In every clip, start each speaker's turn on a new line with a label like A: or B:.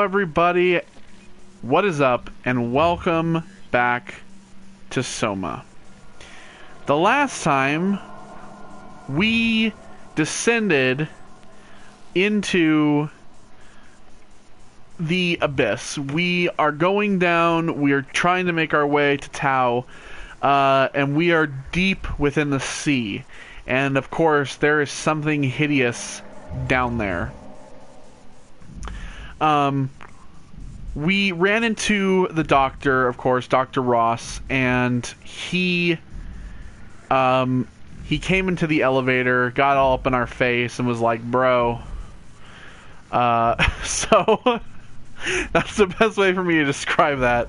A: everybody, what is up, and welcome back to Soma. The last time we descended into the abyss. We are going down, we are trying to make our way to Tau, and we are deep within the sea. And of course, there is something hideous down there. We ran into the doctor, of course, Dr. Ross, and he came into the elevator, got all up in our face, and was like, bro. So, that's the best way for me to describe that.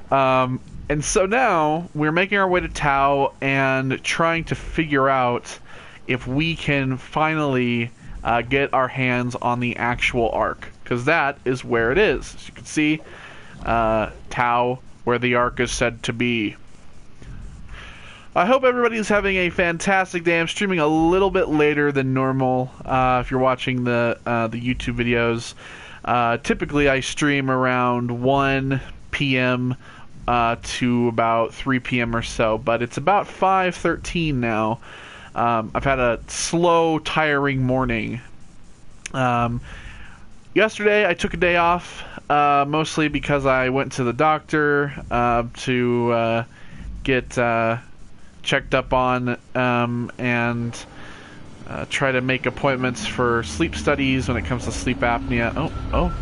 A: And so now, we're making our way to Tau and trying to figure out if we can finally get our hands on the actual Ark. Because that is where it is. As you can see, Tau, where the Ark is said to be. I hope everybody's having a fantastic day. I'm streaming a little bit later than normal if you're watching the YouTube videos. Typically, I stream around 1 p.m. To about 3 p.m. or so, but it's about 5:13 now. I've had a slow, tiring morning. Yesterday, I took a day off, mostly because I went to the doctor to get checked up on and try to make appointments for sleep studies when it comes to sleep apnea. Oh.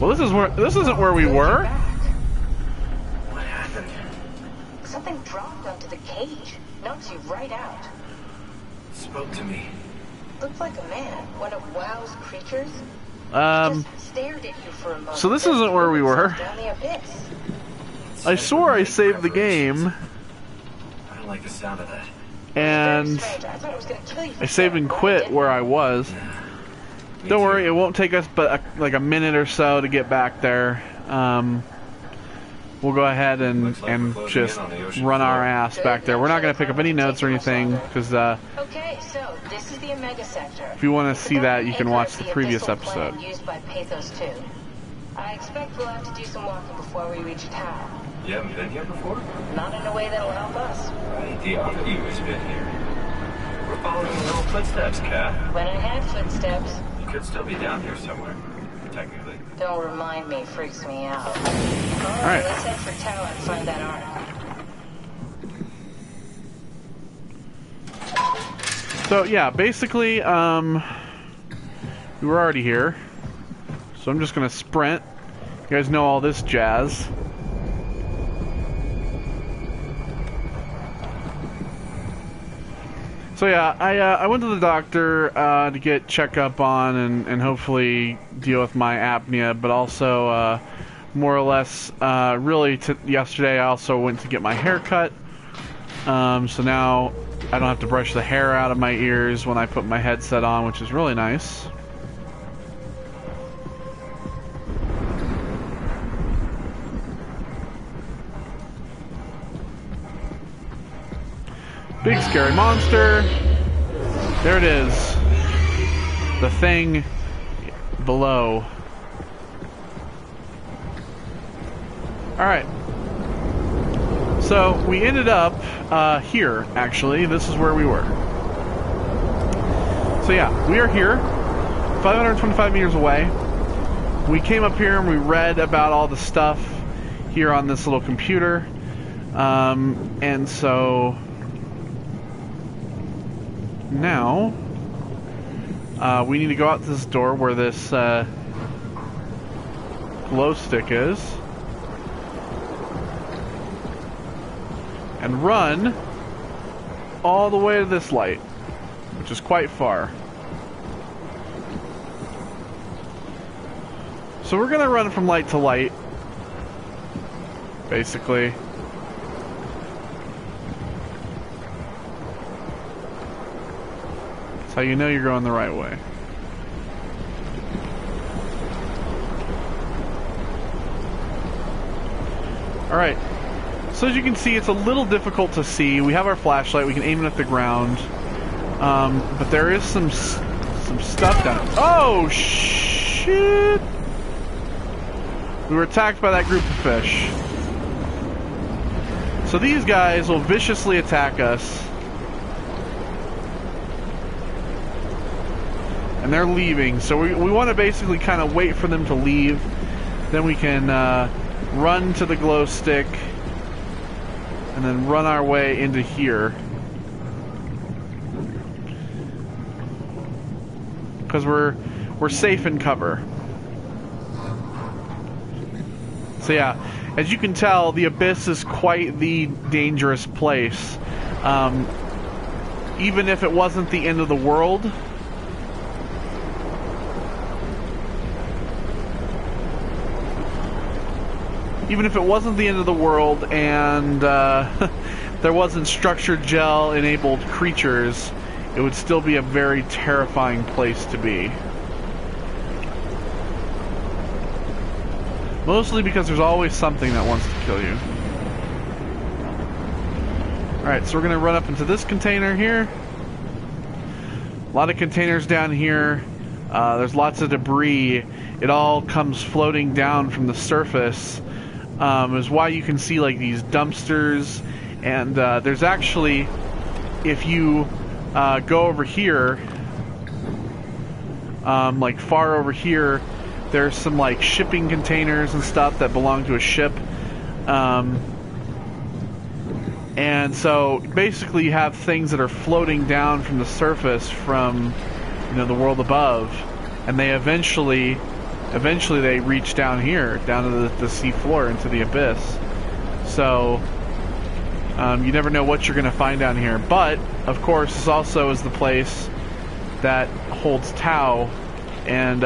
A: Well, this isn't where we were.
B: What happened? Something dropped onto the cage. Knocks you right out.
C: Spoke to me.
B: Looked like a man. One of WoW's creatures. Just stared at you for a moment.
A: So this isn't where we were.
B: Down the abyss.
A: I swore I saved the game.
C: I don't like the sound of that.
A: And
B: I thought it was gonna kill you for
A: I saved and quit where I was. Don't worry, it won't take us but like a minute or so to get back there. We'll go ahead and just run our ass back there. We're not going to pick up any notes or anything, because
B: okay, so this is the Omega Sector.
A: if you want to see that, you can watch the previous episode.
B: Used by Pathos 2. I expect we'll have to do some walking before we reach Tau.
C: You haven't been here before?
B: Not in a way that'll help us.
C: Right, the RP has been here. We're following your little footsteps, Kat.
B: When I had footsteps.
C: You could still be down here somewhere, technically.
B: Don't remind me, freaks me out.
A: Alright.
B: Let's head for Tau and find that Ark.
A: So yeah, basically, we were already here. So I'm just going to sprint. You guys know all this jazz. So yeah, I went to the doctor to get checkup on and hopefully deal with my apnea, but also more or less really yesterday I also went to get my hair cut. So now I don't have to brush the hair out of my ears when I put my headset on, which is really nice. Big scary monster. There it is. The thing below. Alright. So, we ended up here, actually. This is where we were. So yeah, we are here. 525 meters away. We came up here and we read about all the stuff here on this little computer. And so now we need to go out this door where this glow stick is and run all the way to this light, which is quite far. So we're gonna run from light to light, basically. That's how you know you're going the right way. Alright, so as you can see, it's a little difficult to see. We have our flashlight, we can aim it at the ground. But there is some stuff down. Oh, shh! shit! We were attacked by that group of fish. So these guys will viciously attack us. And they're leaving. So we want to basically kind of wait for them to leave. Then we can run to the glow stick. And then run our way into here. Because we're safe in cover. So yeah, as you can tell, the Abyss is quite the dangerous place. Even if it wasn't the end of the world, and there wasn't structured gel enabled creatures, it would still be a very terrifying place to be. Mostly because there's always something that wants to kill you. Alright, so we're going to run up into this container here. A lot of containers down here. There's lots of debris. It all comes floating down from the surface. Is why you can see like these dumpsters. And there's actually, if you go over here, like far over here, there's some like shipping containers and stuff that belong to a ship. And so basically you have things that are floating down from the surface from, you know, the world above, and they eventually they reach down here, down to the sea floor, into the Abyss. So you never know what you're going to find down here. But of course this also is the place that holds Tau and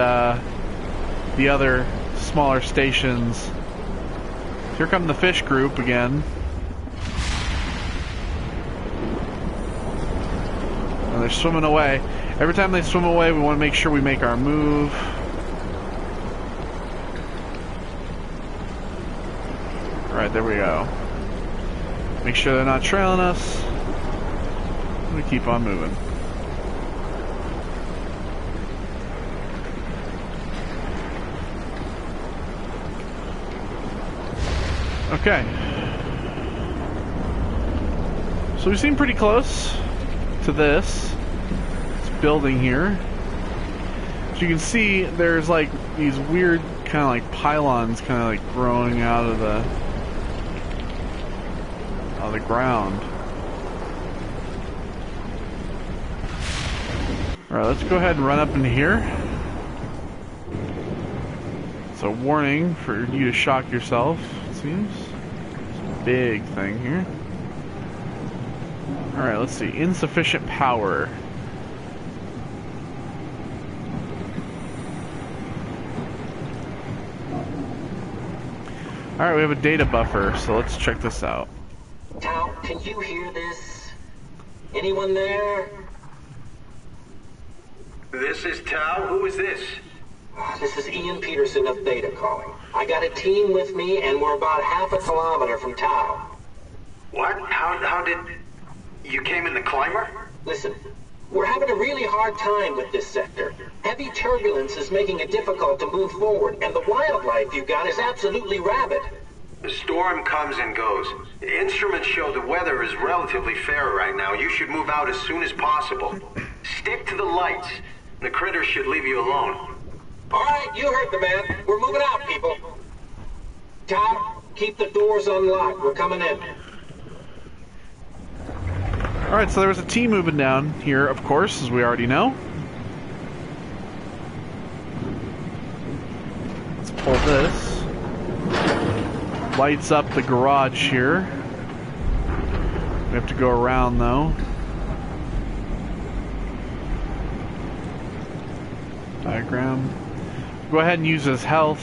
A: the other smaller stations. Here come the fish group again. And they're swimming away. Every time they swim away, we want to make sure we make our move. Alright, there we go. Make sure they're not trailing us. We keep on moving. Okay. So we seem pretty close to this building here. As you can see, there's like these weird kind of like pylons kind of like growing out of the ground. Alright, let's go ahead and run up in here. It's a warning for you to shock yourself, it seems. It's a big thing here. Alright, let's see. Insufficient power. Alright, we have a data buffer, so let's check this out.
D: Tau, can you hear this? Anyone there?
E: This is Tau. Who is this?
D: This is Ian Peterson of Beta calling. I got a team with me, and we're about half a kilometer from Tau.
E: What? How did... You came in the climber?
D: Listen, we're having a really hard time with this sector. Heavy turbulence is making it difficult to move forward, and the wildlife you got is absolutely rabid.
E: The storm comes and goes. The instruments show the weather is relatively fair right now. You should move out as soon as possible. Stick to the lights. The critters should leave you alone.
D: All right, you heard the man. We're moving out, people. Tau, keep the doors unlocked. We're coming in.
A: Alright, so there was a team moving down here, of course, as we already know. Let's pull this. Lights up the garage here. We have to go around, though. Diagram. Go ahead and use his health.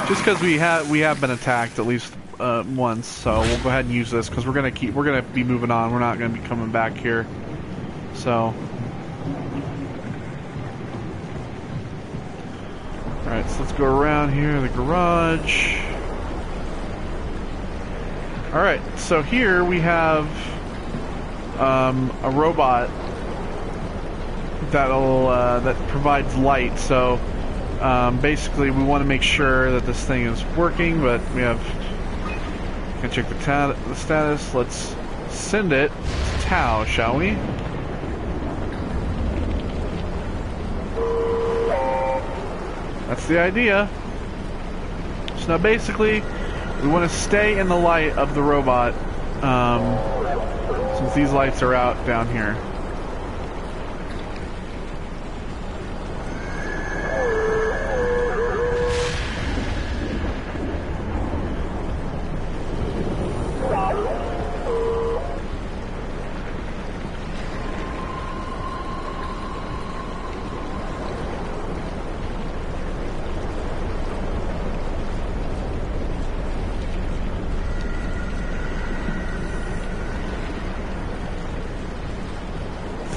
A: Just because we have been attacked at least once, so we'll go ahead and use this because we're gonna be moving on. We're not gonna be coming back here. So, all right, so let's go around here, the garage. All right, so here we have a robot that provides light. So basically, we want to make sure that this thing is working. But we have. Can check the status. Let's send it to Tau, shall we? That's the idea. So now basically, we want to stay in the light of the robot, since these lights are out down here.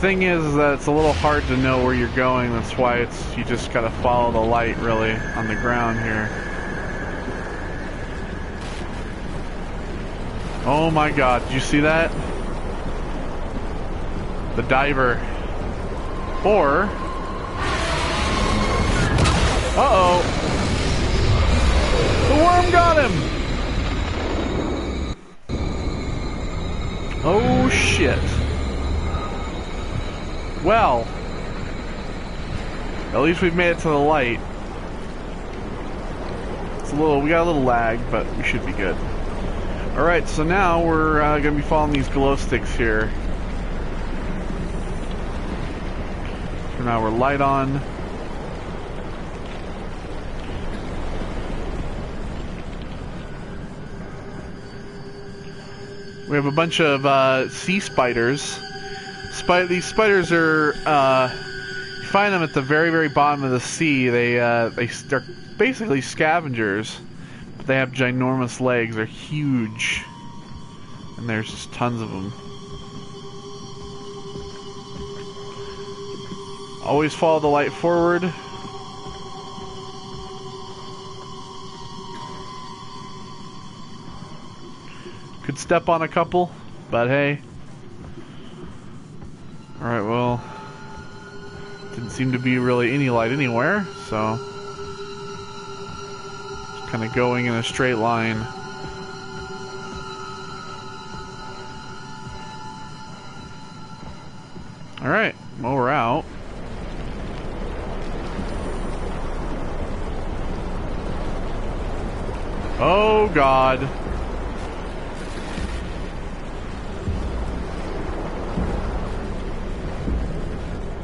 A: Thing is that it's a little hard to know where you're going. That's why you just gotta follow the light really on the ground here. Oh my god, did you see that? The diver. Or uh-oh. The worm got him. Oh shit. Well, at least we've made it to the light. We got a little lag, but we should be good. Alright, so now we're gonna be following these glow sticks here. So now we're light on. We have a bunch of sea spiders. These spiders are, you find them at the very, very bottom of the sea. They're basically scavengers, but they have ginormous legs. They're huge, and there's just tons of them. Always follow the light forward. Could step on a couple, but hey. Alright, well, didn't seem to be really any light anywhere, so just kind of going in a straight line. Alright, well, we're out. Oh god.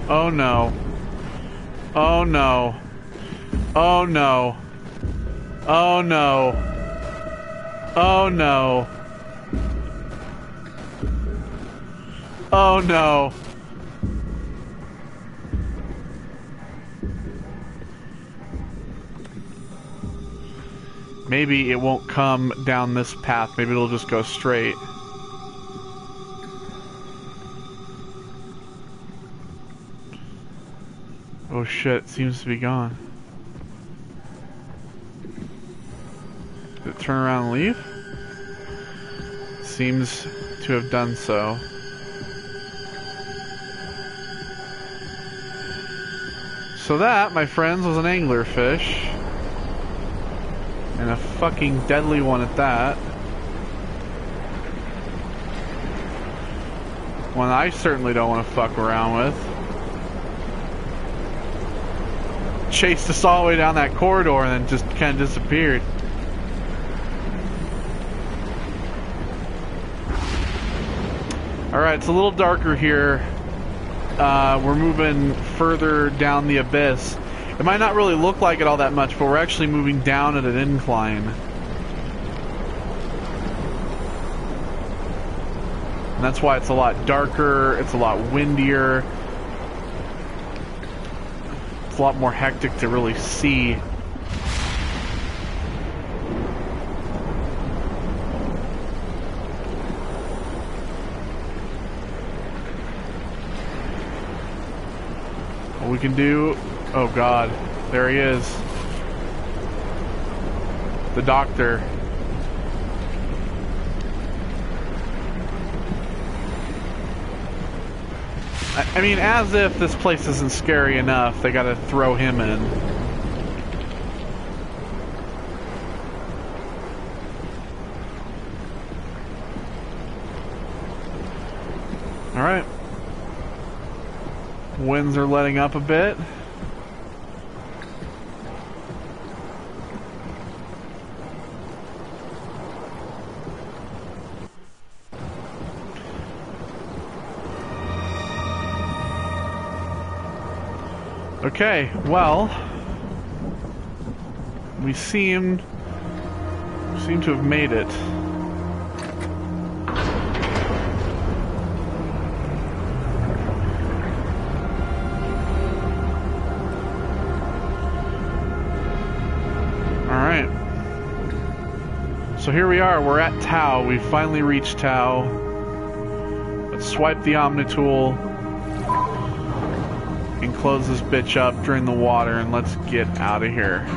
A: Oh no. Oh no. Oh no. Oh no. Oh no. Oh no. Maybe it won't come down this path. Maybe it'll just go straight. Oh shit, it seems to be gone. Did it turn around and leave? Seems to have done so. So that, my friends, was an anglerfish. And a fucking deadly one at that. One I certainly don't want to fuck around with. Chased us all the way down that corridor and then just kind of disappeared. Alright, it's a little darker here. We're moving further down the abyss. It might not really look like it all that much, but we're actually moving down at an incline. And that's why it's a lot darker, it's a lot windier. It's a lot more hectic to really see. What we can do... Oh god, there he is. The doctor. I mean, as if this place isn't scary enough, they gotta throw him in. Alright. Winds are letting up a bit. Okay, well, we seem to have made it. Alright. So here we are, we're at Tau. We finally reached Tau. Let's swipe the Omni tool and close this bitch up, drain the water, and let's get out of here.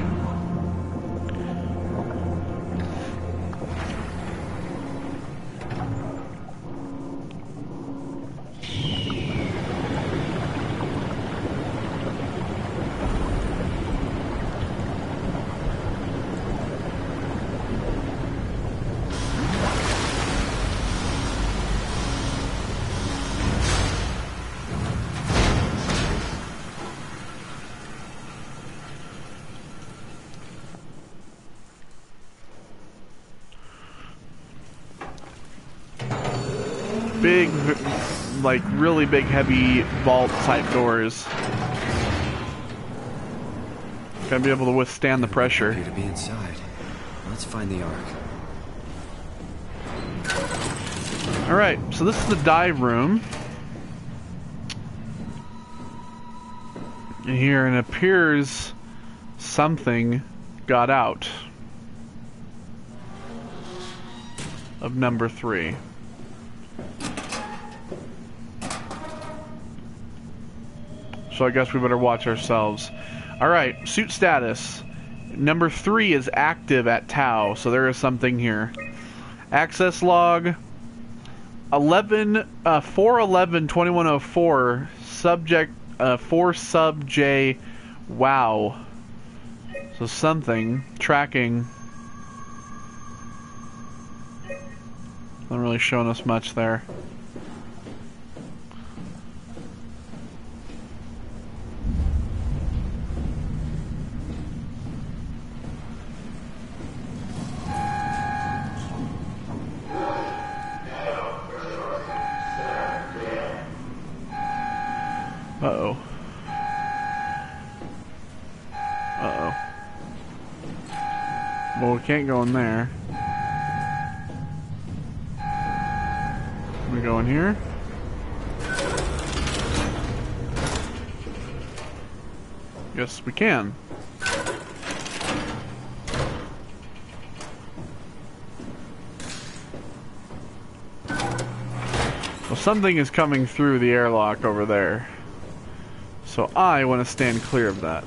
A: Big, like really big, heavy vault type doors. Gotta be able to withstand the pressure.
F: Appear to be inside. Let's find the ark.
A: Alright, so this is the dive room. Here, and it appears something got out of number 3. So I guess we better watch ourselves. Alright, suit status. Number 3 is active at Tau, so there is something here. Access log 411-2104, subject 4 sub J wow. So something tracking. Not really showing us much there. Uh-oh. Uh-oh. Well, we can't go in there. Can we go in here? Yes, we can. Well, something is coming through the airlock over there. So I want to stand clear of that.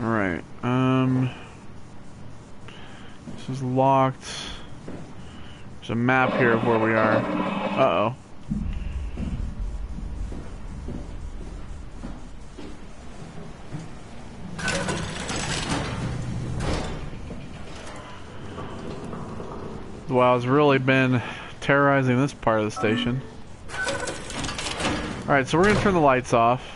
A: Alright, this is locked. There's a map here of where we are. Uh-oh. The WoW's really been terrorizing this part of the station. Alright, so we're gonna turn the lights off.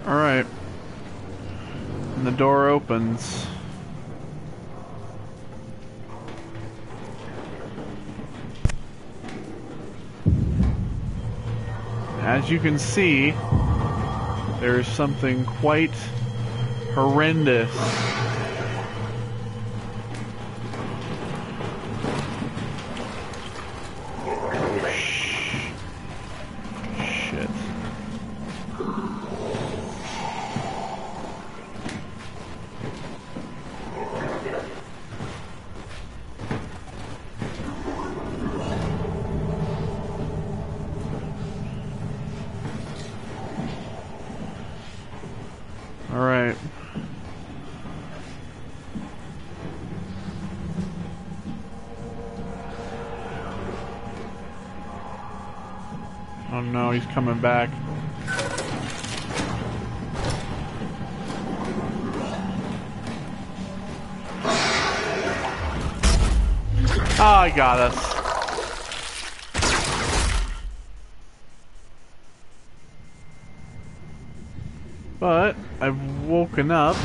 A: Alright. And the door opens. As you can see, there is something quite horrendous. Alright. Oh no, he's coming back. Ah, he got us. But I've woken up.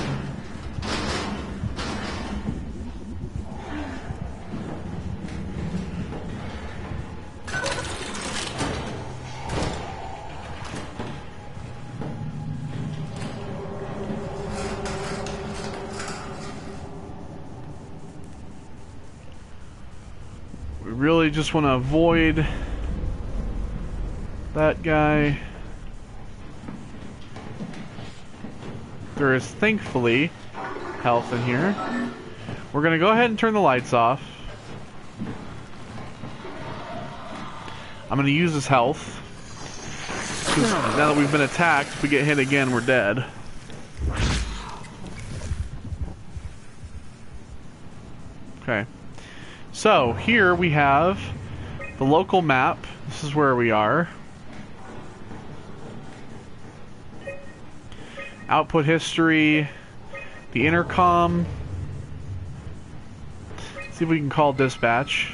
A: We really just want to avoid that guy. There is thankfully health in here. We're gonna go ahead and turn the lights off. I'm gonna use his health. 'Cause now that we've been attacked, if we get hit again, we're dead. Okay. So, here we have the local map. This is where we are. Output history, the intercom. See if we can call dispatch.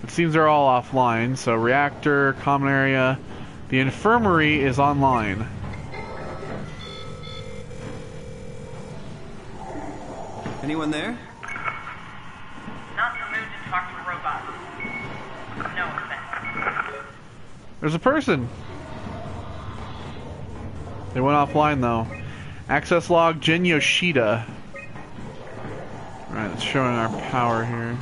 A: It seems they're all offline, so reactor, common area. The infirmary is online.
F: Anyone there?
G: Not in the mood to talk to a robot. No offense.
A: There's a person. They went offline though. Access log Jin Yoshida. Alright, it's showing our power here.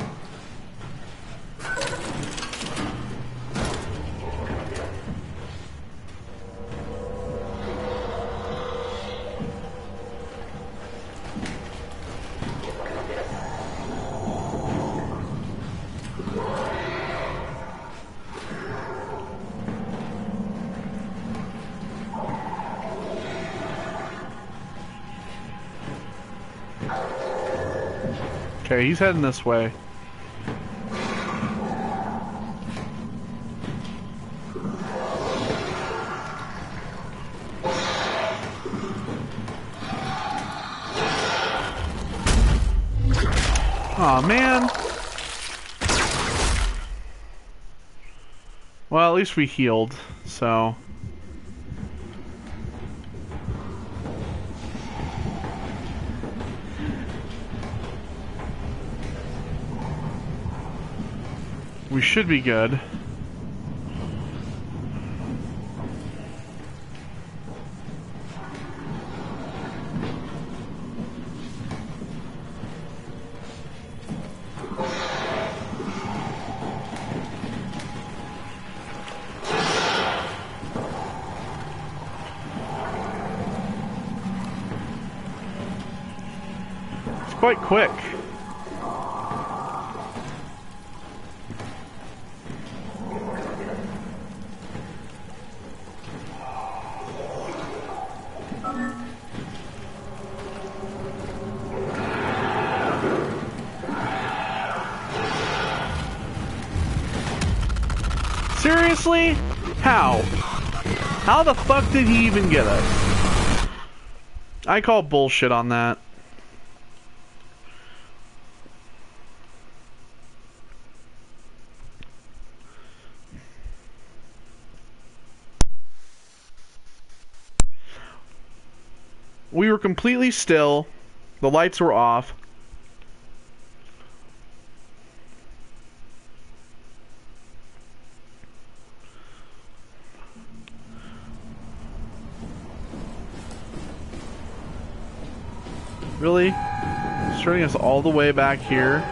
A: Okay, he's heading this way. Aw, man. Well, at least we healed, so... we should be good. It's quite quick. Seriously? How? How the fuck did he even get us? I call bullshit on that. We were completely still. The lights were off. Really? It's turning us all the way back here.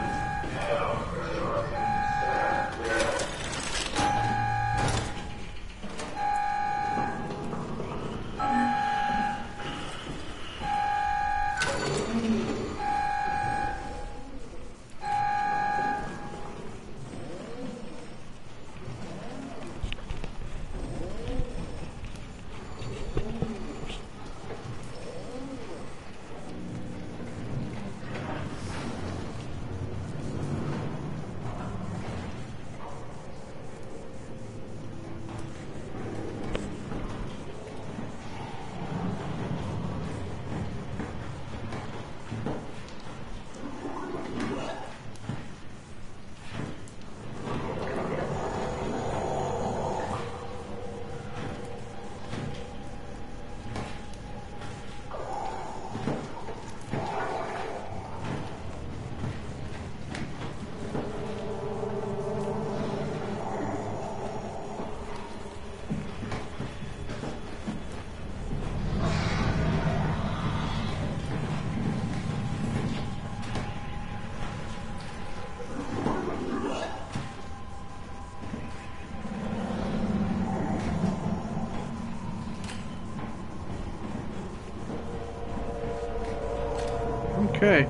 A: Okay.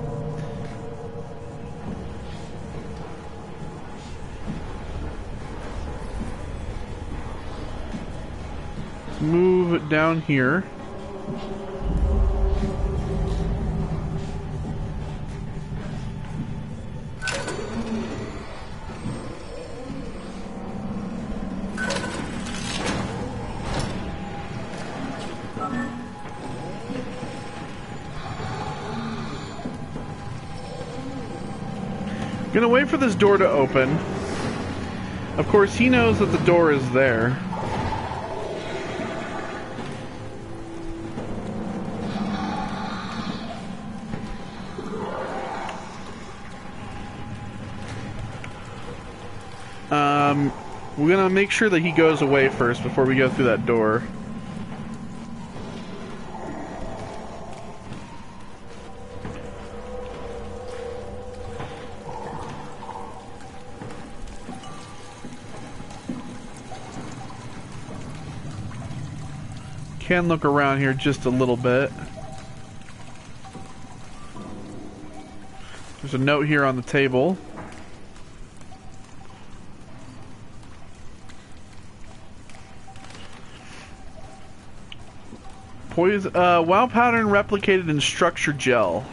A: Let's move down here. Gonna wait for this door to open. Of course, he knows that the door is there. We're gonna make sure that he goes away first before we go through that door. Can look around here just a little bit. There's a note here on the table. WoW pattern replicated in structure gel.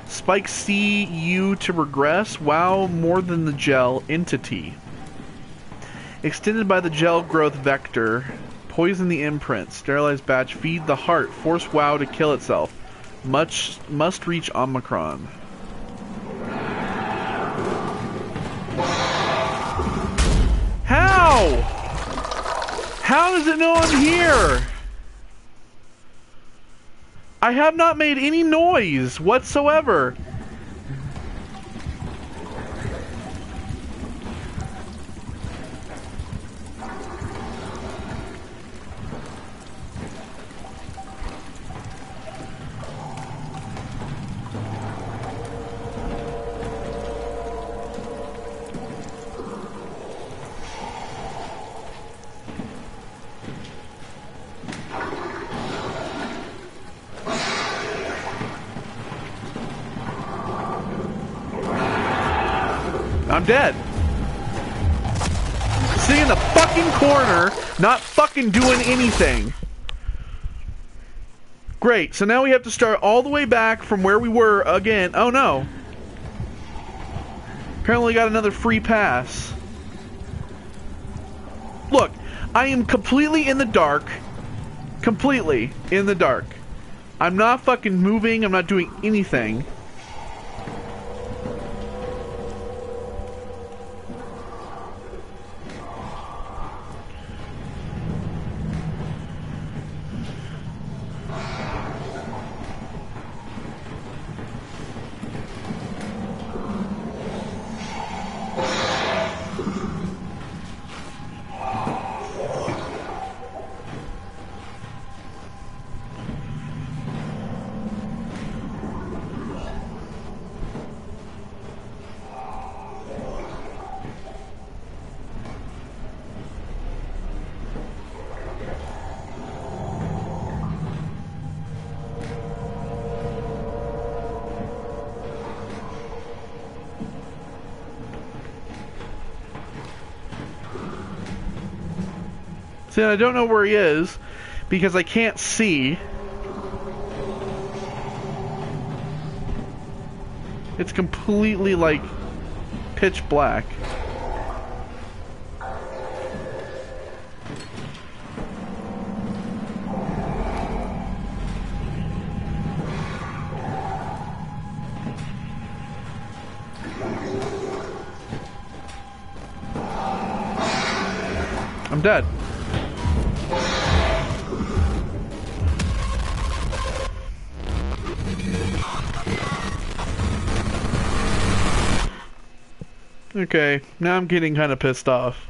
A: Spike C U to regress. WoW more than the gel entity. Extended by the gel growth vector. Poison the imprint. Sterilize batch. Feed the heart. Force WoW to kill itself. Must reach Omicron. How? How does it know I'm here? I have not made any noise whatsoever. I'm dead. Sitting in the fucking corner, not fucking doing anything. Great, so now we have to start all the way back from where we were again. Oh no. Apparently got another free pass. Look, I am completely in the dark. Completely in the dark. I'm not fucking moving, I'm not doing anything. See, I don't know where he is because I can't see. It's completely like pitch black. I'm dead. Okay, now I'm getting kind of pissed off.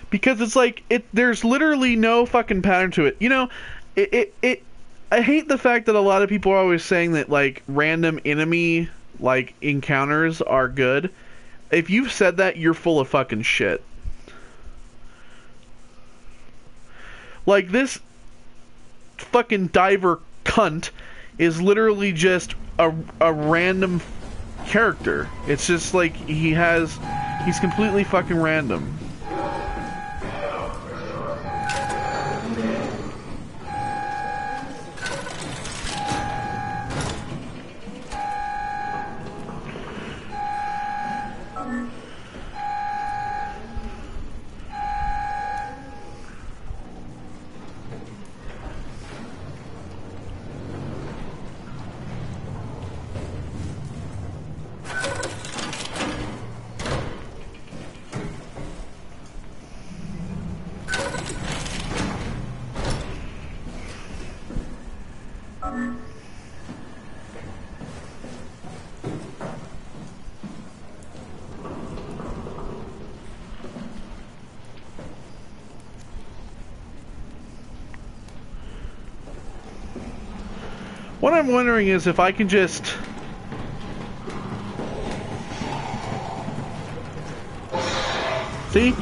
A: Because it's like, there's literally no fucking pattern to it. You know, I hate the fact that a lot of people are always saying that, like, random enemy, like, encounters are good. If you've said that, you're full of fucking shit. Like, this fucking diver cunt is literally just a random character. It's just like he's completely fucking random. What I'm wondering is if I can just... See?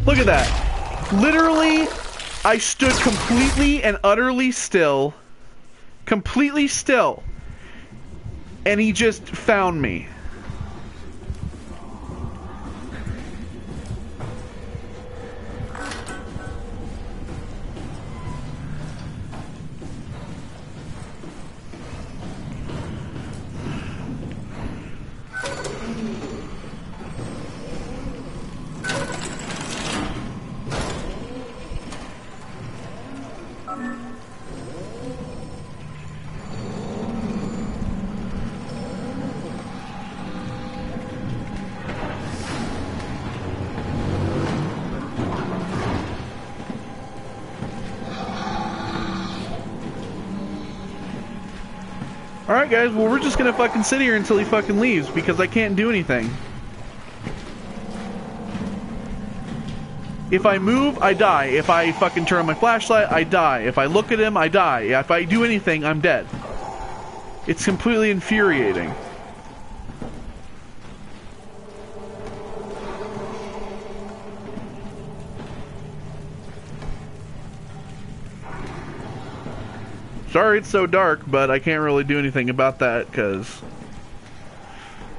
A: Look at that. Literally, I stood completely and utterly still. Completely still. And he just found me. Alright guys, well we're just gonna fucking sit here until he fucking leaves, because I can't do anything. If I move, I die. If I fucking turn on my flashlight, I die. If I look at him, I die. If I do anything, I'm dead. It's completely infuriating. Sorry it's so dark, but I can't really do anything about that, because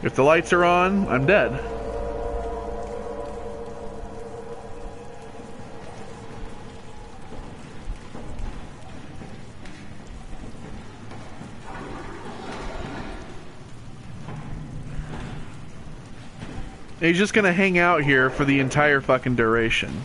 A: if the lights are on, I'm dead. He's just gonna hang out here for the entire fucking duration.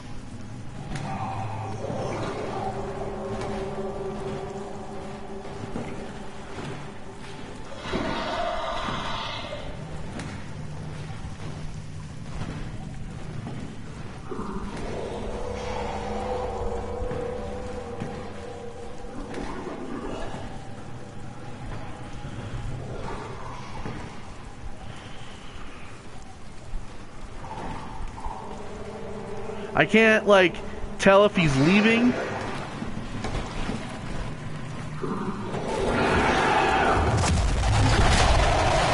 A: I can't, like, tell if he's leaving.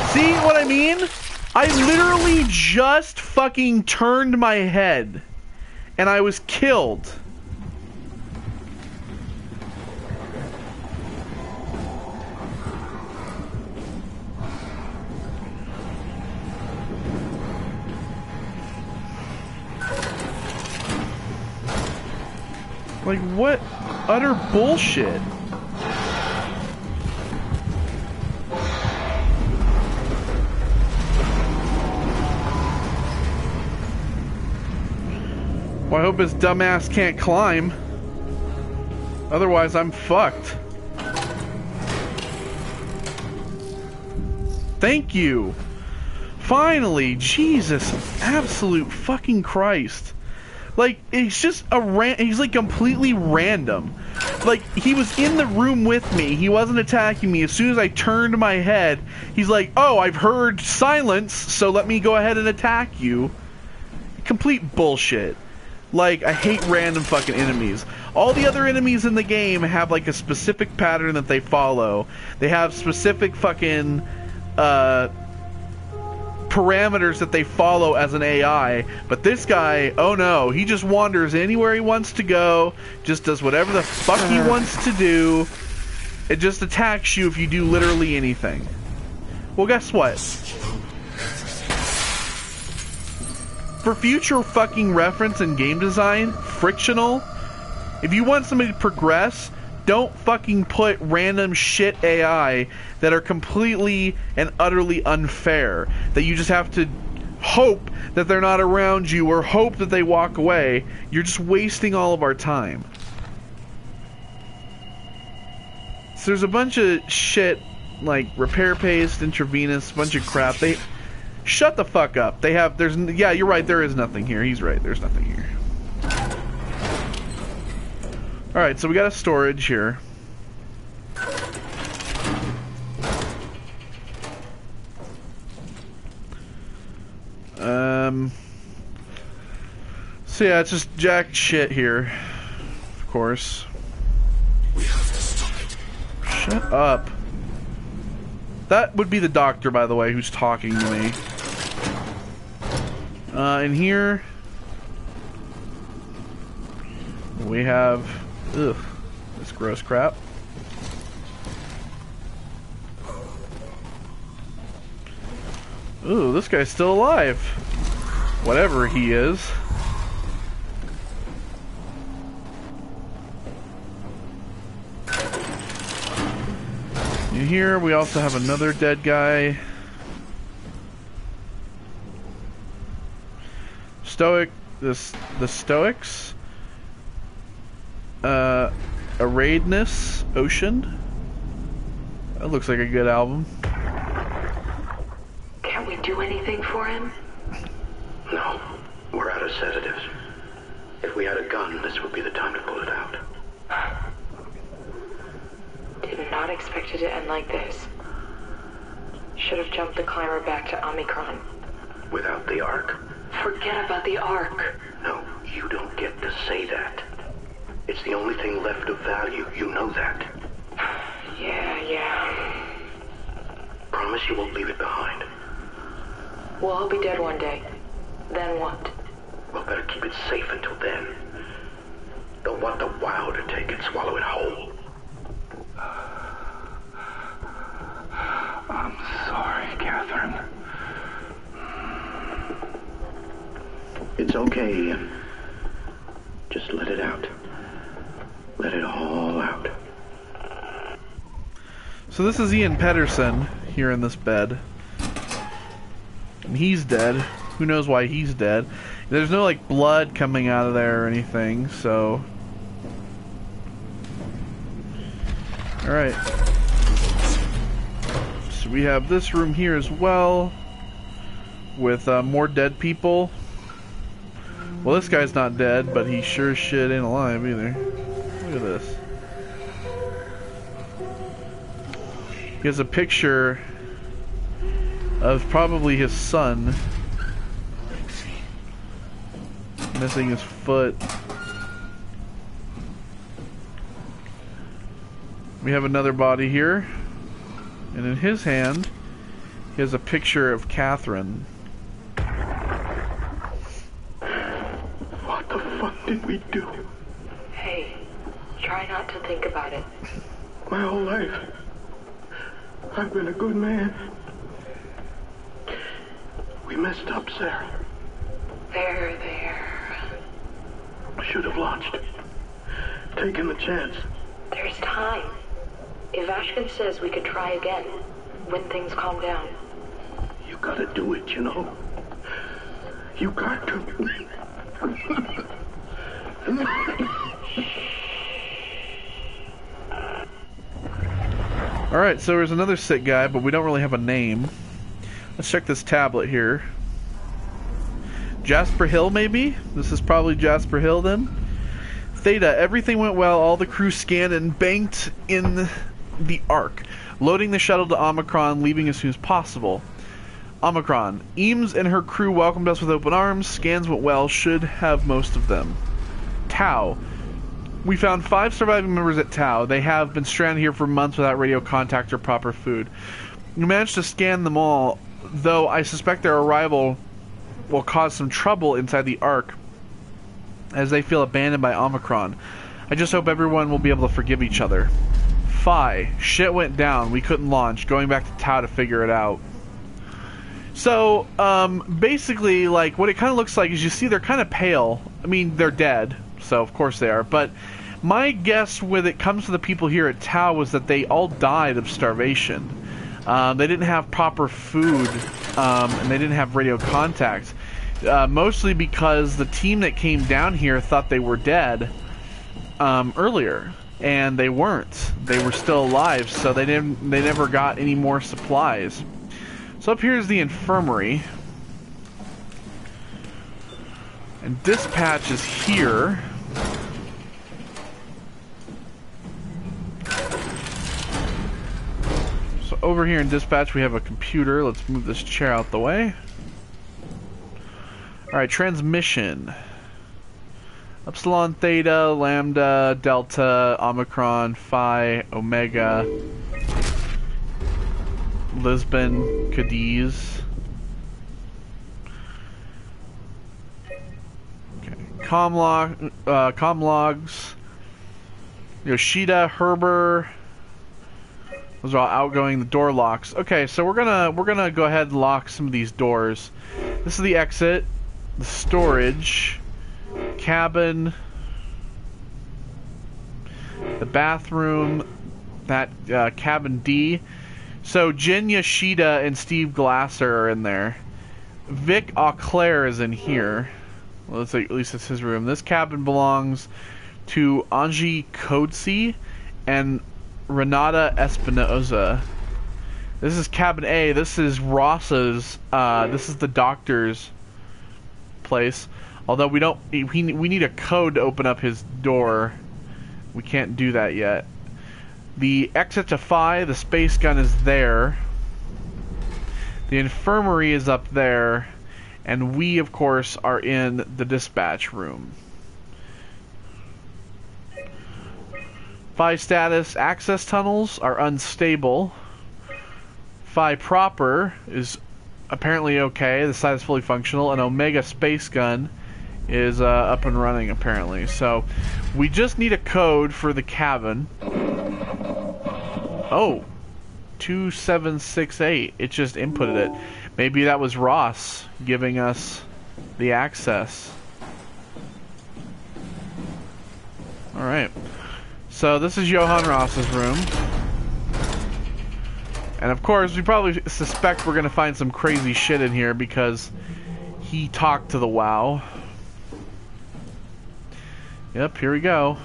A: See what I mean? I literally just fucking turned my head and I was killed. Like, what utter bullshit. Well, I hope his dumbass can't climb. Otherwise, I'm fucked. Thank you. Finally, Jesus, absolute fucking Christ. Like, he's just he's like completely random. Like, he was in the room with me. He wasn't attacking me. As soon as I turned my head, he's like, oh, I've heard silence, so let me go ahead and attack you. Complete bullshit. Like, I hate random fucking enemies. All the other enemies in the game have, like, a specific pattern that they follow. They have specific fucking, parameters that they follow as an AI, but this guy, oh no, he just wanders anywhere he wants to go, just does whatever the fuck he wants to do. It just attacks you if you do literally anything. Well, guess what? For future fucking reference in game design, frictional, if you want somebody to progress, don't fucking put random shit AI that are completely and utterly unfair. That you just have to hope that they're not around you or hope that they walk away. You're just wasting all of our time. So there's a bunch of shit like repair paste, intravenous, bunch of crap. They shut the fuck up. Yeah, you're right, there is nothing here. He's right, there's nothing here. Alright, so we got a storage here. So yeah, it's just jack shit here. Of course.
H: We have to stop it.
A: Shut up. That would be the doctor, by the way, who's talking to me. In here we have this gross crap. Ooh, this guy's still alive. Whatever he is. In here we also have another dead guy. The Stoics. Araidness Ocean. That looks like a good album.
B: Can't we do anything for him?
E: No, we're out of sedatives. If we had a gun, this would be the time to pull it out.
B: Did not expect it to end like this. Should have jumped the climber back to Omicron.
E: Without the Ark?
B: Forget about the Ark.
E: No, you don't get to say that. It's the only thing left of value, you know that.
B: Yeah.
E: Promise you won't leave it behind.
B: We'll all be dead one day. Then what?
E: Well, better keep it safe until then. Don't want the Wow to take it, swallow it whole.
C: I'm sorry, Catherine.
E: It's okay, Ian. Just let it out. Let it all out.
A: So this is Ian Pedersen here in this bed. And he's dead. Who knows why he's dead. There's no like blood coming out of there or anything, so... Alright. So we have this room here as well. With more dead people. Well, this guy's not dead, but he sure as shit ain't alive either. Look at this. He has a picture of probably his son. Missing his foot. We have another body here. And in his hand, he has a picture of Catherine.
E: What the fuck did we do?
B: Hey, try not to think about it.
E: My whole life, I've been a good man. We messed up, Sarah.
B: There.
E: I should have launched. Taken the chance.
B: There's time. If Ashkin says we could try again, when things calm down.
E: You gotta do it, you know. You got to.
A: Alright, so there's another sick guy, but we don't really have a name. Let's check this tablet here. Jasper Hill, maybe? This is probably Jasper Hill, then? Theta, everything went well. All the crew scanned and banked in the Ark. Loading the shuttle to Omicron, leaving as soon as possible. Omicron. Eames and her crew welcomed us with open arms. Scans went well. Should have most of them. Tau. We found 5 surviving members at Tau. They have been stranded here for months without radio contact or proper food. We managed to scan them all, though I suspect their arrival will cause some trouble inside the Ark, as they feel abandoned by Omicron. I just hope everyone will be able to forgive each other. Phi. Shit went down. We couldn't launch. Going back to Tau to figure it out. So, basically, like, what it kind of looks like is you see they're kind of pale. I mean, they're dead, so of course they are. But my guess when it comes to the people here at Tau was that they all died of starvation. They didn't have proper food, and they didn't have radio contact. Mostly because the team that came down here thought they were dead earlier, and they weren't. They were still alive, so they never got any more supplies. So up here is the infirmary, and dispatch is here. So over here in dispatch we have a computer. Let's move this chair out the way. Alright, transmission. Epsilon, Theta, Lambda, Delta, Omicron, Phi, Omega, Lisbon, Cadiz. Okay. Com logs. Yoshida, Herber. Those are all outgoing. The door locks. Okay, so we're gonna go ahead and lock some of these doors. This is the exit. The storage, cabin, the bathroom, that cabin D. So Jin Yoshida and Steve Glasser are in there. Vic Auclair is in here. Well, let's say at least it's his room. This cabin belongs to Angie Codesy and Renata Espinoza. This is cabin A. This is Ross's. This is the doctor's place. Although we need a code to open up his door. We can't do that yet. The exit to Phi, the space gun is there. The infirmary is up there. And we, of course, are in the dispatch room. Phi status, access tunnels are unstable. Phi proper is apparently okay. The site is fully functional. An Omega space gun is up and running apparently. So we just need a code for the cabin. Oh, 2768. It just inputted it. Maybe that was Ross giving us the access. Alright. So this is Johann Ross's room. And of course, we probably suspect we're going to find some crazy shit in here because he talked to the WoW. Yep, here we go.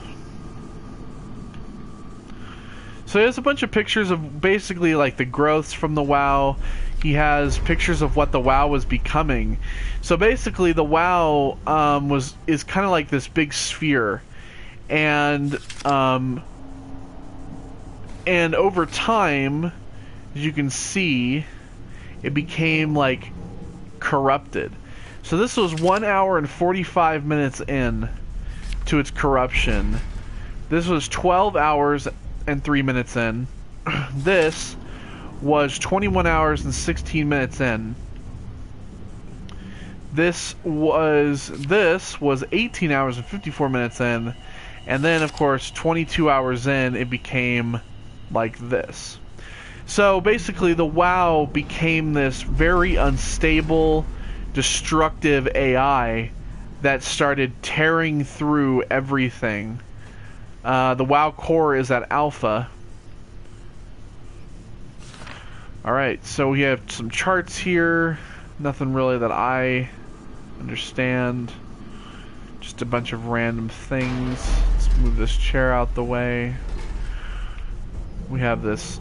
A: So there's a bunch of pictures of basically like the growths from the WoW. He has pictures of what the WoW was becoming. So basically the WoW is kind of like this big sphere. And over time, as you can see, it became like corrupted. So this was 1 hour and 45 minutes in to its corruption. This was 12 hours and 3 minutes in. This was 21 hours and 16 minutes in. This was 18 hours and 54 minutes in. And then, of course, 22 hours in, it became like this. So basically, the WoW became this very unstable, destructive AI that started tearing through everything. The WoW core is at alpha. Alright, so we have some charts here. Nothing really that I understand. Just a bunch of random things. Let's move this chair out the way. We have this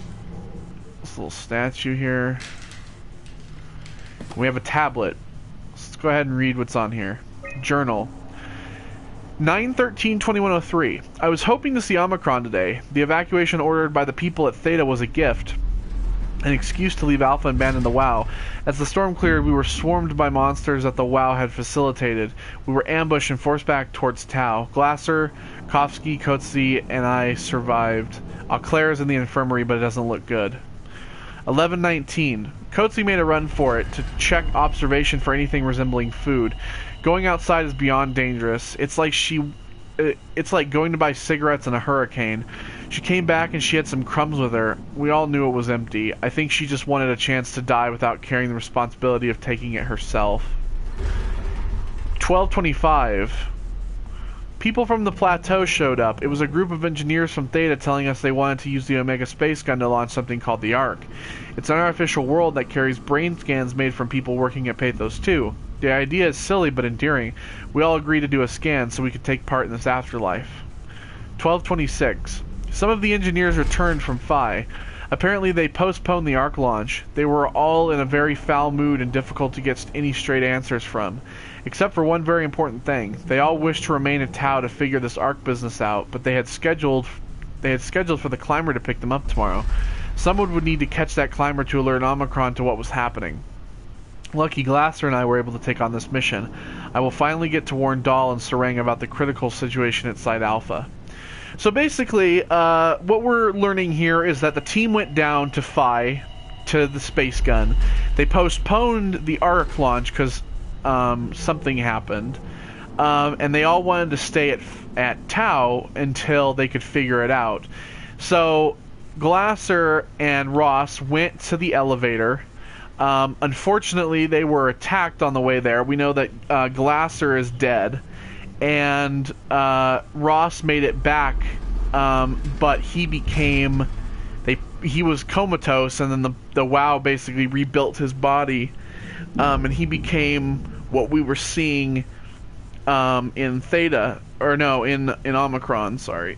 A: little statue here. We have a tablet. Let's go ahead and read what's on here. Journal. 9/13/2103. I was hoping to see Omicron today. The evacuation ordered by the people at Theta was a gift. An excuse to leave Alpha and abandon the WoW. As the storm cleared, we were swarmed by monsters that the WoW had facilitated. We were ambushed and forced back towards Tau. Glasser, Kovsky, Kotze, and I survived. Auclair is in the infirmary, but it doesn't look good. 11/19. Kotze made a run for it to check observation for anything resembling food. Going outside is beyond dangerous. It's like going to buy cigarettes in a hurricane. She came back and she had some crumbs with her. We all knew it was empty. I think she just wanted a chance to die without carrying the responsibility of taking it herself. 12:25. People from the plateau showed up. It was a group of engineers from Theta telling us they wanted to use the Omega space gun to launch something called the Ark. It's an artificial world that carries brain scans made from people working at Pathos 2. The idea is silly but endearing. We all agreed to do a scan so we could take part in this afterlife. 12:26. Some of the engineers returned from Phi. Apparently they postponed the Ark launch. They were all in a very foul mood and difficult to get any straight answers from. Except for one very important thing. They all wished to remain in Tau to figure this Ark business out, but they had scheduled for the climber to pick them up tomorrow. Someone would need to catch that climber to alert Omicron to what was happening. Lucky Glasser and I were able to take on this mission. I will finally get to warn Dahl and Serang about the critical situation at Site Alpha. So basically, what we're learning here is that the team went down to Phi, to the space gun. They postponed the Ark launch because something happened, and they all wanted to stay at Tau until they could figure it out. So Glasser and Ross went to the elevator. Unfortunately, they were attacked on the way there. We know that Glasser is dead, and Ross made it back, but he was comatose, and then the WoW basically rebuilt his body, and he became what we were seeing in Theta, or no, in Omicron, sorry.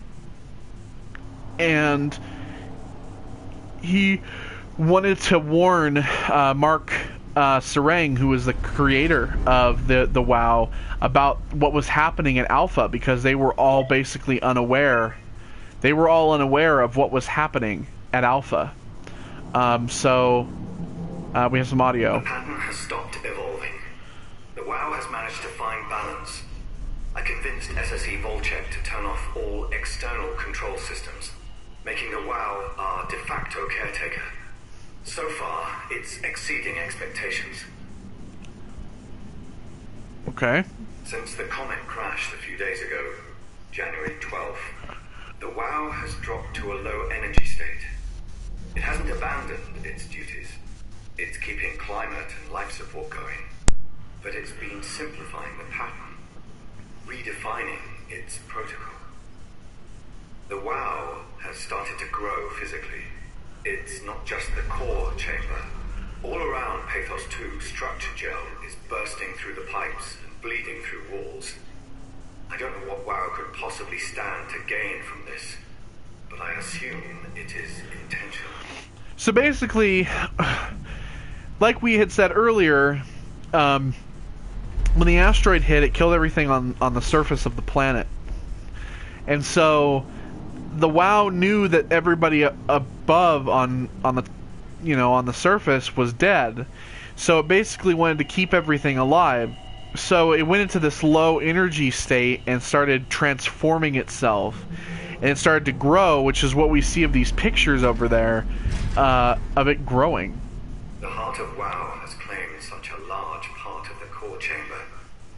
A: And he wanted to warn Mark Serang, who was the creator of the WoW, about what was happening at Alpha, because they were all basically unaware. They were all unaware of what was happening at Alpha. So we have some audio.
E: The pattern has stopped evolving. The WoW has managed to find balance. I convinced SSE Volcheck to turn off all external control systems, making the WoW our de facto caretaker. So far, it's exceeding expectations.
A: Okay.
E: Since the comet crashed a few days ago, January 12th, the WoW has dropped to a low energy state. It hasn't abandoned its duties. It's keeping climate and life support going. But it's been simplifying the pattern, redefining its protocol. The WoW has started to grow physically. It's not just the core chamber. All around Pathos 2, structure gel is bursting through the pipes and bleeding through walls. I don't know what WoW could possibly stand to gain from this, but I assume it is intentional.
A: So basically, like we had said earlier, when the asteroid hit, it killed everything on the surface of the planet. And so the WoW knew that everybody above on the surface was dead, so it basically wanted to keep everything alive. So it went into this low energy state and started transforming itself, and it started to grow, which is what we see of these pictures over there, of it growing.
E: The heart of WoW has claimed such a large part of the core chamber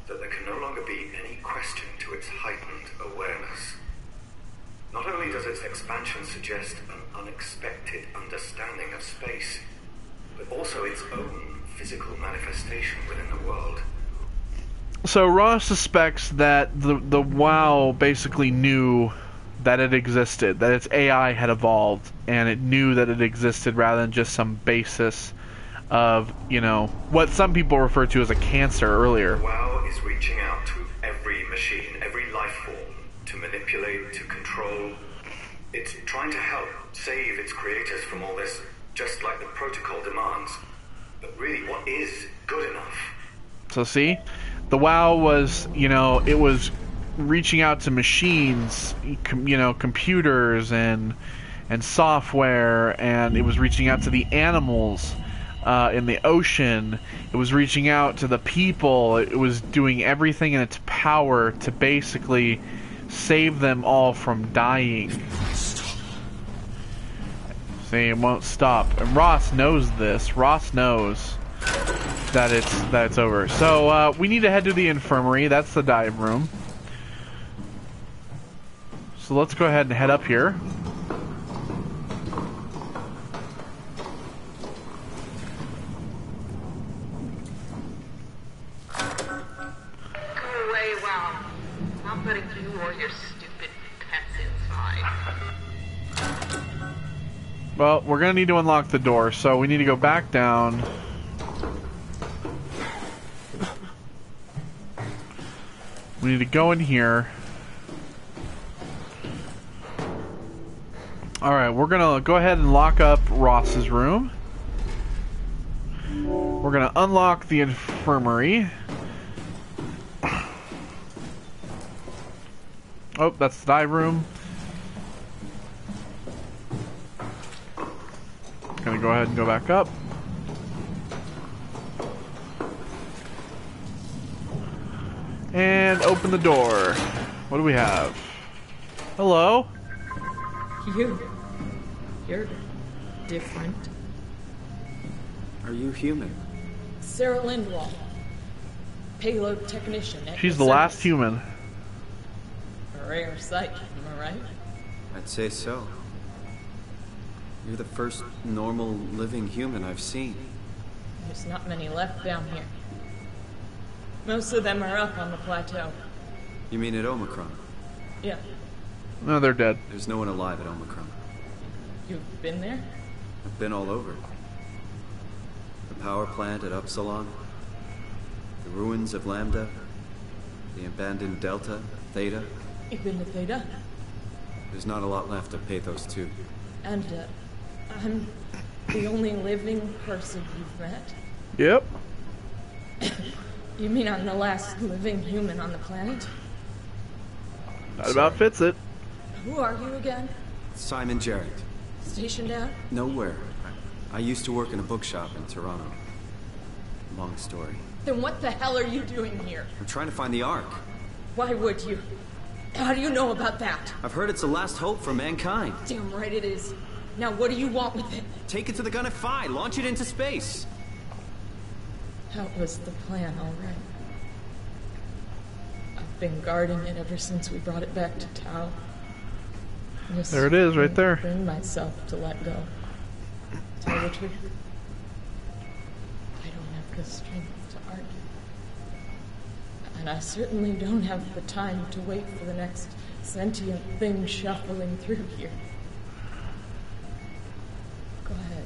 E: that there can no longer be any question to its heightened awareness. Not only does its expansion suggest an unexpected understanding of space, but also its own physical manifestation within the world.
A: So Ross suspects that the WoW basically knew that it existed, that its AI had evolved, and it knew that it existed rather than just some basis of, what some people refer to as a cancer earlier.
E: WoW is reaching out to every machine, every life form, to manipulate, to control. It's trying to help save its creators from all this, just like the protocol demands. But really, what is good enough?
A: So see, the WoW was, it was reaching out to machines, computers and software, and it was reaching out to the animals in the ocean. It was reaching out to the people. It was doing everything in its power to basically save them all from dying. See, it won't stop. And Ross knows this. Ross knows that it's over. So we need to head to the infirmary. That's the dive room. So let's go ahead and head up here. Well, we're gonna need to unlock the door, so we need to go back down. We need to go in here. Alright, we're gonna go ahead and lock up Ross's room. We're gonna unlock the infirmary. Oh, that's the dive room. Gonna go ahead and go back up. And open the door. What do we have? Hello?
I: You're different.
F: Are you human?
I: Sarah Lindwall, payload technician. At
A: She's
I: your
A: the last
I: service.
A: human.
I: A rare sight, am I right?
F: I'd say so. You're the first normal living human I've seen.
I: There's not many left down here. Most of them are up on the plateau.
F: You mean at Omicron?
I: Yeah,
A: No, they're dead.
F: There's no one alive at Omicron.
I: you've been there?
F: I've been all over. The power plant at Upsilon, the ruins of Lambda, the abandoned Delta, Theta.
I: You've been to Theta?
F: There's not a lot left of Pathos 2.
I: And I'm the only living person you've met?
A: Yep.
I: You mean I'm the last living human on the planet?
A: That about fits it.
I: Who are you again?
F: Simon Jarrett.
I: Stationed out?
F: Nowhere. I used to work in a bookshop in Toronto. Long story.
I: Then what the hell are you doing here?
F: I'm trying to find the Ark.
I: Why would you? How do you know about that?
F: I've heard it's the last hope for mankind.
I: Damn right it is. Now what do you want with it?
F: Take it to the Gun Phi, launch it into space.
I: That was the plan, all right. I've been guarding it ever since we brought it back to Tau. Just
A: There it is, right there.
I: Bring myself to let go. Tell the truth. I don't have the strength to argue. And I certainly don't have the time to wait for the next sentient thing shuffling through here. Go ahead.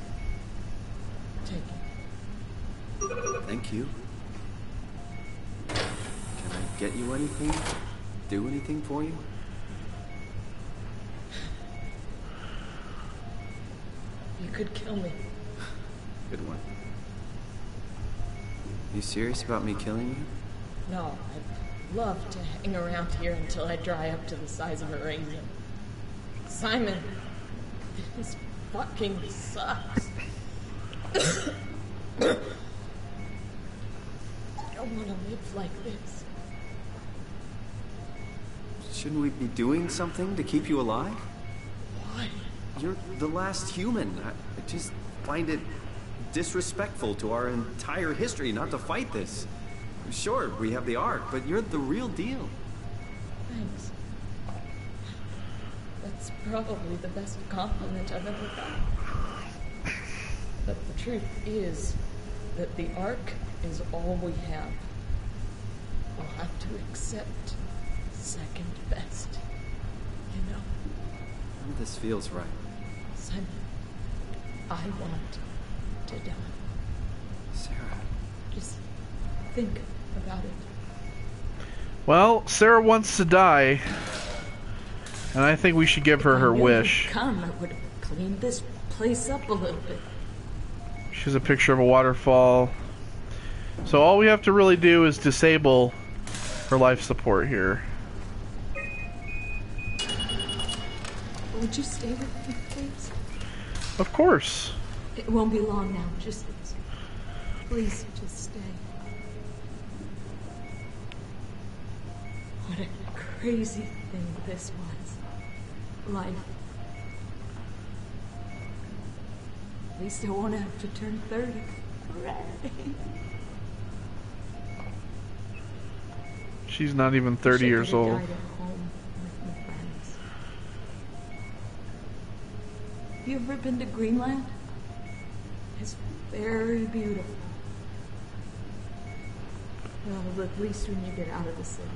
I: Take it.
F: Thank you. Can I get you anything? Do anything for you?
I: You could kill me.
F: Good one. You serious about me killing you?
I: No, I'd love to hang around here until I dry up to the size of a raisin. Simon, this fucking sucks. I don't want to live like this.
F: Shouldn't we be doing something to keep you alive?
I: Why?
F: You're the last human. I just find it disrespectful to our entire history not to fight this. Sure, we have the Ark, but you're the real deal.
I: Thanks. That's probably the best compliment I've ever got. But the truth is that the Ark is all we have. We'll have to accept second best. You know?
F: This feels right.
I: Simon, I want to die.
F: Sarah.
I: Just think about it.
A: Well, Sarah wants to die, and I think we should give her her
I: If I knew
A: wish.
I: you'd come, I would have cleaned this place up a little bit.
A: She's a picture of a waterfall. So all we have to really do is disable her life support here.
I: Would you stay with me, please?
A: Of course.
I: It won't be long now. Just please, just stay. What a crazy thing this was. Life. At least I won't have to turn 30. Hooray.
A: She's not even 30 years
I: Wish I could've
A: old.
I: died at home with my friends. You ever been to Greenland? It's very beautiful. Well, at least when you get out of the city.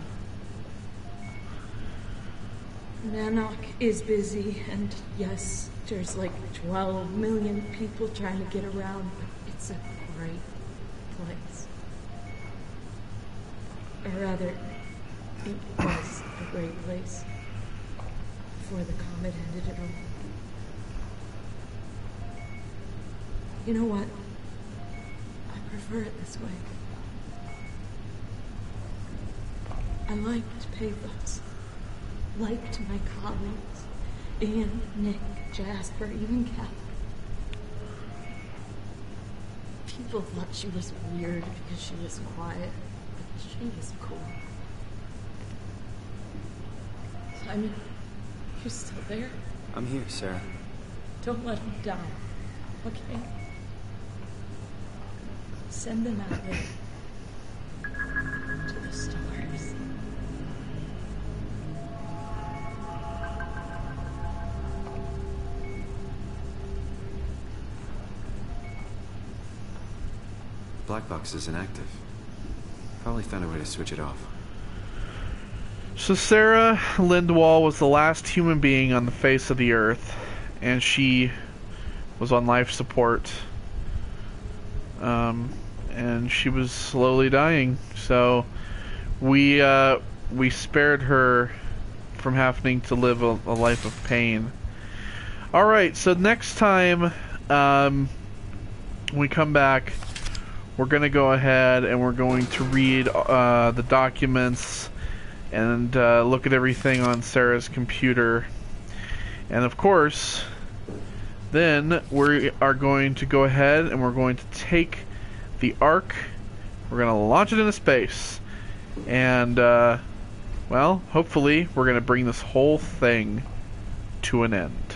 I: Nanoc is busy, and yes, there's like 12 million people trying to get around, but it's a great place. Or rather, it was a great place before the comet ended it all. You know what? I prefer it this way. I liked pathos. Liked my colleagues. Ian, Nick, Jasper, even Kat. People thought she was weird because she was quiet, but she was cool. Simon, you still there?
F: I'm here, Sarah.
I: Don't let them down, okay? Send them out there to the stars.
F: Black box is inactive. Probably found a way to switch it off.
A: So Sarah Lindwall was the last human being on the face of the earth, and she was on life support. And she was slowly dying. So we spared her from having to live a life of pain. Alright, so next time we come back, we're going to go ahead and we're going to read the documents and look at everything on Sarah's computer. And of course, then we are going to go ahead and we're going to take the Ark, we're going to launch it into space, and well, hopefully we're going to bring this whole thing to an end.